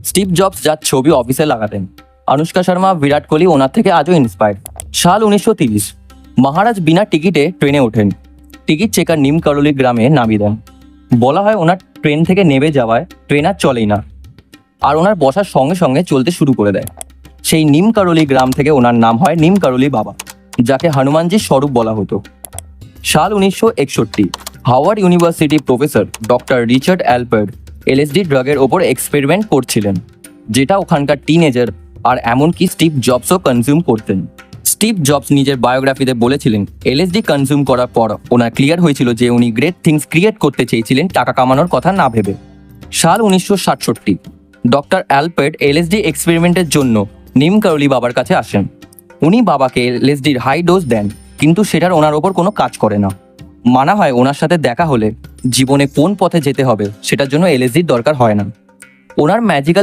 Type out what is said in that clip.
Steve jobs যার ছবি অফিসে লাগাতেন, আনুষ্কা শর্মা, বিরাট কোহলি ওনার থেকে আজও ইন্সপায়ার্ড। সাল 1930, মহারাজ বিনা টিকিটে ট্রেনে ওঠেন। টিকিট চেকার নিম কারোলি গ্রামে নামিয়ে দেন। বলা হয় ওনার ট্রেন থেকে নেমে যাওয়ায় ট্রেন আর চলেই না, আর ওনার বসার সঙ্গে সঙ্গে চলতে শুরু করে দেয়। সেই নিম কারোলি গ্রাম থেকে ওনার নাম হয় নিম কারোলি বাবা, যাকে হনুমানজির স্বরূপ বলা হতো। সাল 1961, Harvard university professor doctor Richard Alpert LSD ড্রাগের ওপর এক্সপেরিমেন্ট করছিলেন, যেটা ওখানকার টিনেজার আর এমনকি স্টিভ জবসও কনজিউম করতেন। স্টিভ জবস নিজের বায়োগ্রাফিতে বলেছিলেন, এলএসডি কনজিউম করার পর ওনার ক্লিয়ার হয়েছিল যে উনি গ্রেট থিংস ক্রিয়েট করতে চেয়েছিলেন টাকা কামানোর কথা না ভেবে। সাল 1967, ডক্টর অ্যালপার্ট এলএসডি এক্সপেরিমেন্টের জন্য নিম কারোলি বাবার কাছে আসেন। উনি বাবাকে এলএসডির হাই ডোজ দেন, কিন্তু সেটার ওনার ওপর কোনো কাজ করে না। মানা হয় ওনার সাথে দেখা হলে জীবনে কোন পথে যেতে হবে সেটার জন্য এলএসডির দরকার হয় না। ওনার ম্যাজিক্যাল